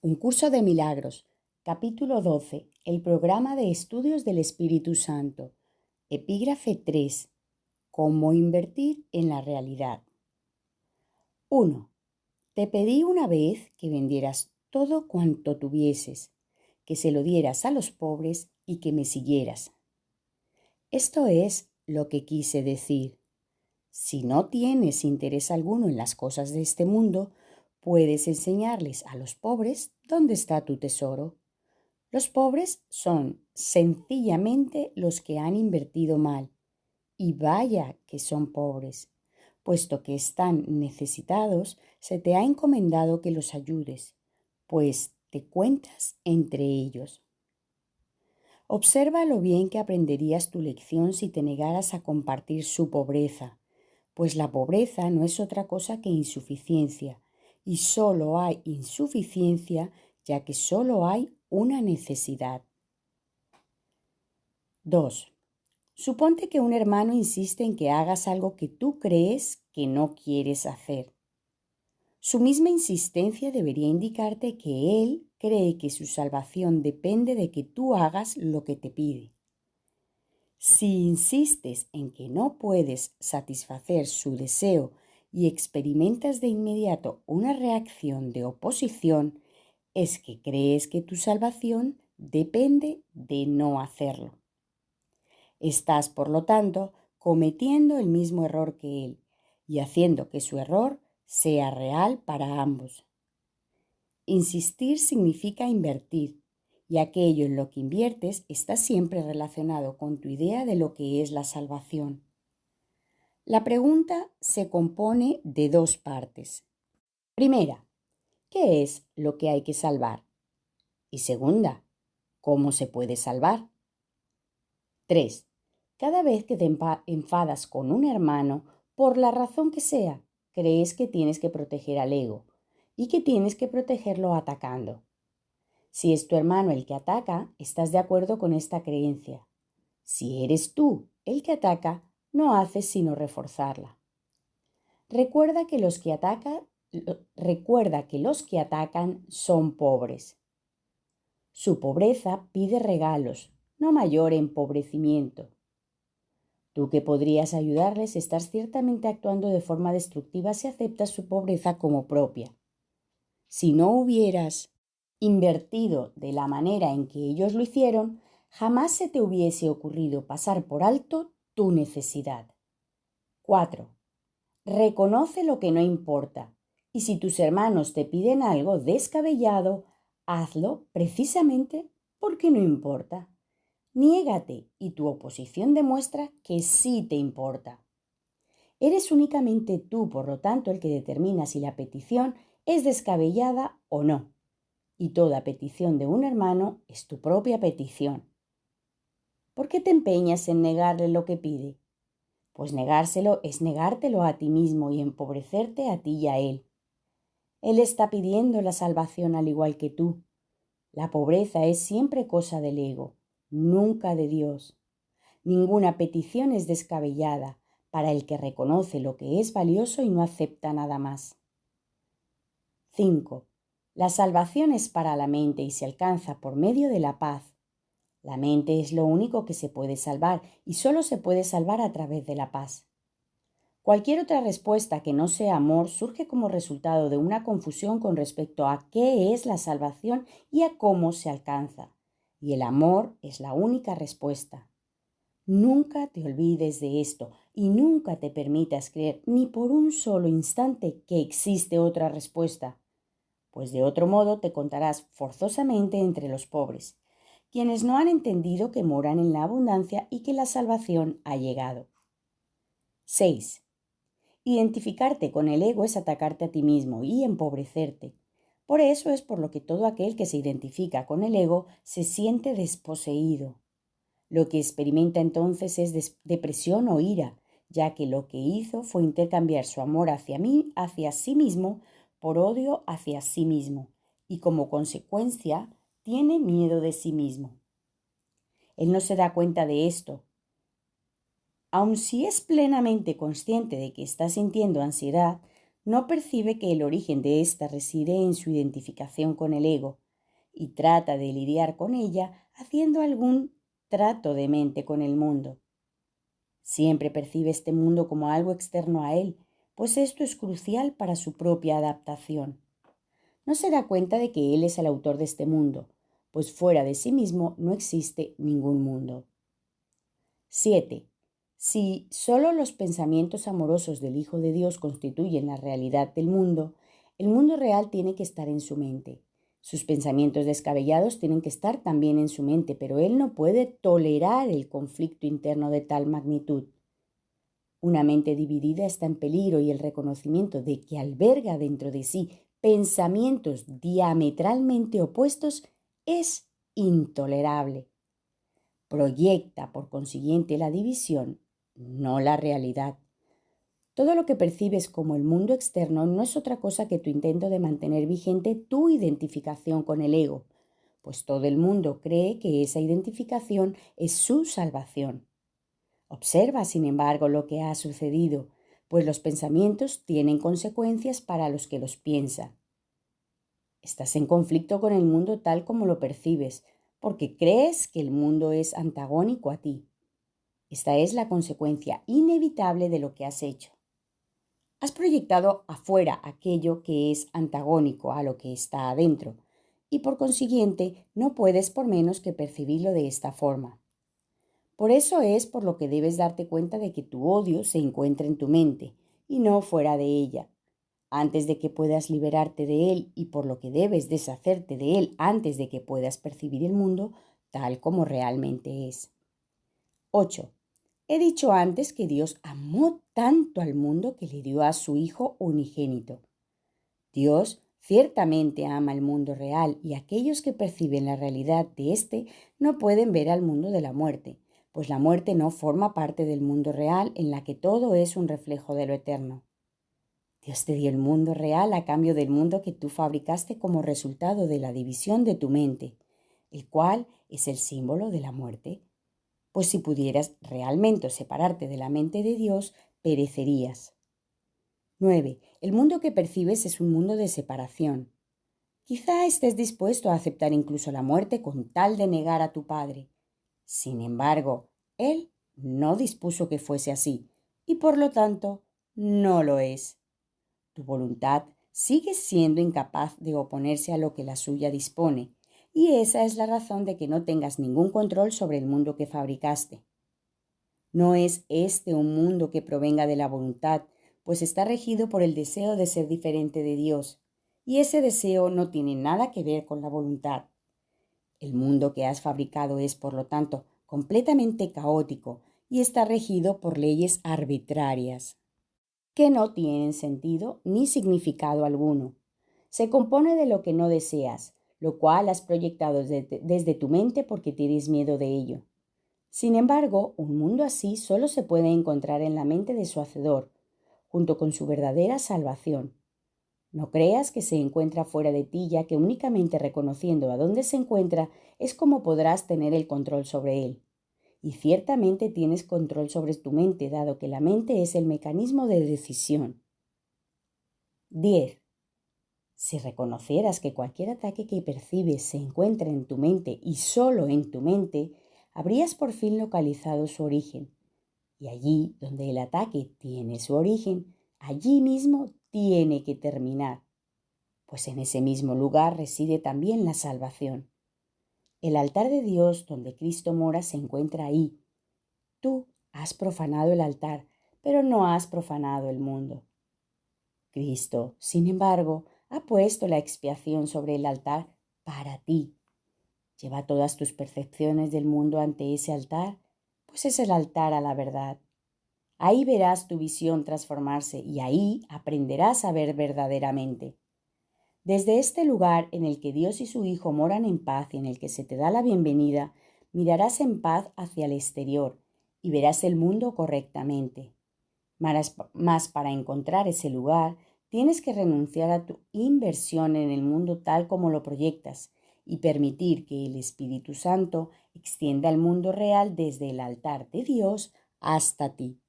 Un curso de milagros. Capítulo 12. El programa de estudios del Espíritu Santo. Epígrafe 3. Cómo invertir en la realidad. 1. Te pedí una vez que vendieras todo cuanto tuvieses, que se lo dieras a los pobres y que me siguieras. Esto es lo que quise decir. Si no tienes interés alguno en las cosas de este mundo, puedes enseñarles a los pobres dónde está tu tesoro. Los pobres son sencillamente los que han invertido mal, y vaya que son pobres. Puesto que están necesitados, se te ha encomendado que los ayudes, pues te cuentas entre ellos. Observa lo bien que aprenderías tu lección si te negaras a compartir su pobreza, pues la pobreza no es otra cosa que insuficiencia, y solo hay insuficiencia ya que solo hay una necesidad. 2. Suponte que un hermano insiste en que hagas algo que tú crees que no quieres hacer. Su misma insistencia debería indicarte que él cree que su salvación depende de que tú hagas lo que te pide. Si insistes en que no puedes satisfacer su deseo y experimentas de inmediato una reacción de oposición, es que crees que tu salvación depende de no hacerlo. Estás, por lo tanto, cometiendo el mismo error que él y haciendo que su error sea real para ambos. Insistir significa invertir, y aquello en lo que inviertes está siempre relacionado con tu idea de lo que es la salvación. La pregunta se compone de dos partes. Primera, ¿qué es lo que hay que salvar? Y segunda, ¿cómo se puede salvar? 3. Cada vez que te enfadas con un hermano, por la razón que sea, crees que tienes que proteger al ego y que tienes que protegerlo atacando. Si es tu hermano el que ataca, estás de acuerdo con esta creencia. Si eres tú el que ataca, no haces sino reforzarla. Recuerda que los que atacan son pobres. Su pobreza pide regalos, no mayor empobrecimiento. Tú que podrías ayudarles, estás ciertamente actuando de forma destructiva si aceptas su pobreza como propia. Si no hubieras invertido de la manera en que ellos lo hicieron, jamás se te hubiese ocurrido pasar por alto tu necesidad. 4. Reconoce lo que no importa, y si tus hermanos te piden algo descabellado, hazlo precisamente porque no importa. Niégate y tu oposición demuestra que sí te importa. Eres únicamente tú, por lo tanto, el que determina si la petición es descabellada o no. Y toda petición de un hermano es tu propia petición. ¿Por qué te empeñas en negarle lo que pide? Pues negárselo es negártelo a ti mismo y empobrecerte a ti y a él. Él está pidiendo la salvación al igual que tú. La pobreza es siempre cosa del ego, nunca de Dios. Ninguna petición es descabellada para el que reconoce lo que es valioso y no acepta nada más. 5. La salvación es para la mente y se alcanza por medio de la paz. La mente es lo único que se puede salvar y solo se puede salvar a través de la paz. Cualquier otra respuesta que no sea amor surge como resultado de una confusión con respecto a qué es la salvación y a cómo se alcanza. Y el amor es la única respuesta. Nunca te olvides de esto y nunca te permitas creer ni por un solo instante que existe otra respuesta, pues de otro modo te contarás forzosamente entre los pobres, quienes no han entendido que moran en la abundancia y que la salvación ha llegado. 6. Identificarte con el ego es atacarte a ti mismo y empobrecerte. Por eso es por lo que todo aquel que se identifica con el ego se siente desposeído. Lo que experimenta entonces es depresión o ira, ya que lo que hizo fue intercambiar su amor hacia sí mismo por odio hacia sí mismo, y como consecuencia tiene miedo de sí mismo. Él no se da cuenta de esto. Aun si es plenamente consciente de que está sintiendo ansiedad, no percibe que el origen de ésta reside en su identificación con el ego y trata de lidiar con ella haciendo algún trato de mente con el mundo. Siempre percibe este mundo como algo externo a él, pues esto es crucial para su propia adaptación. No se da cuenta de que él es el autor de este mundo, pues fuera de sí mismo no existe ningún mundo. 7. Si solo los pensamientos amorosos del Hijo de Dios constituyen la realidad del mundo, el mundo real tiene que estar en su mente. Sus pensamientos descabellados tienen que estar también en su mente, pero él no puede tolerar el conflicto interno de tal magnitud. Una mente dividida está en peligro y el reconocimiento de que alberga dentro de sí pensamientos diametralmente opuestos es intolerable. Proyecta, por consiguiente, la división, no la realidad. Todo lo que percibes como el mundo externo no es otra cosa que tu intento de mantener vigente tu identificación con el ego, pues todo el mundo cree que esa identificación es su salvación. Observa, sin embargo, lo que ha sucedido, pues los pensamientos tienen consecuencias para los que los piensan. Estás en conflicto con el mundo tal como lo percibes, porque crees que el mundo es antagónico a ti. Esta es la consecuencia inevitable de lo que has hecho. Has proyectado afuera aquello que es antagónico a lo que está adentro, y por consiguiente no puedes por menos que percibirlo de esta forma. Por eso es por lo que debes darte cuenta de que tu odio se encuentra en tu mente y no fuera de ella, antes de que puedas liberarte de él y por lo que debes deshacerte de él antes de que puedas percibir el mundo tal como realmente es. 8. He dicho antes que Dios amó tanto al mundo que le dio a su Hijo unigénito. Dios ciertamente ama el mundo real y aquellos que perciben la realidad de éste no pueden ver al mundo de la muerte, pues la muerte no forma parte del mundo real en la que todo es un reflejo de lo eterno. Dios te dio el mundo real a cambio del mundo que tú fabricaste como resultado de la división de tu mente, el cual es el símbolo de la muerte. Pues si pudieras realmente separarte de la mente de Dios, perecerías. 9. El mundo que percibes es un mundo de separación. Quizá estés dispuesto a aceptar incluso la muerte con tal de negar a tu Padre. Sin embargo, Él no dispuso que fuese así, y por lo tanto, no lo es. Tu voluntad sigue siendo incapaz de oponerse a lo que la suya dispone, y esa es la razón de que no tengas ningún control sobre el mundo que fabricaste. No es este un mundo que provenga de la voluntad, pues está regido por el deseo de ser diferente de Dios, y ese deseo no tiene nada que ver con la voluntad. El mundo que has fabricado es, por lo tanto, completamente caótico y está regido por leyes arbitrarias, que no tienen sentido ni significado alguno. Se compone de lo que no deseas, lo cual has proyectado desde tu mente porque tienes miedo de ello. Sin embargo, un mundo así solo se puede encontrar en la mente de su Hacedor, junto con su verdadera salvación. No creas que se encuentra fuera de ti, ya que únicamente reconociendo a dónde se encuentra es como podrás tener el control sobre él. Y ciertamente tienes control sobre tu mente, dado que la mente es el mecanismo de decisión. 10. Si reconocieras que cualquier ataque que percibes se encuentra en tu mente y solo en tu mente, habrías por fin localizado su origen. Y allí donde el ataque tiene su origen, allí mismo tiene que terminar, pues en ese mismo lugar reside también la salvación. El altar de Dios donde Cristo mora se encuentra ahí. Tú has profanado el altar, pero no has profanado el mundo. Cristo, sin embargo, ha puesto la expiación sobre el altar para ti. Lleva todas tus percepciones del mundo ante ese altar, pues es el altar a la verdad. Ahí verás tu visión transformarse y ahí aprenderás a ver verdaderamente. Desde este lugar en el que Dios y su Hijo moran en paz y en el que se te da la bienvenida, mirarás en paz hacia el exterior y verás el mundo correctamente. Mas para encontrar ese lugar, tienes que renunciar a tu inversión en el mundo tal como lo proyectas y permitir que el Espíritu Santo extienda el mundo real desde el altar de Dios hasta ti.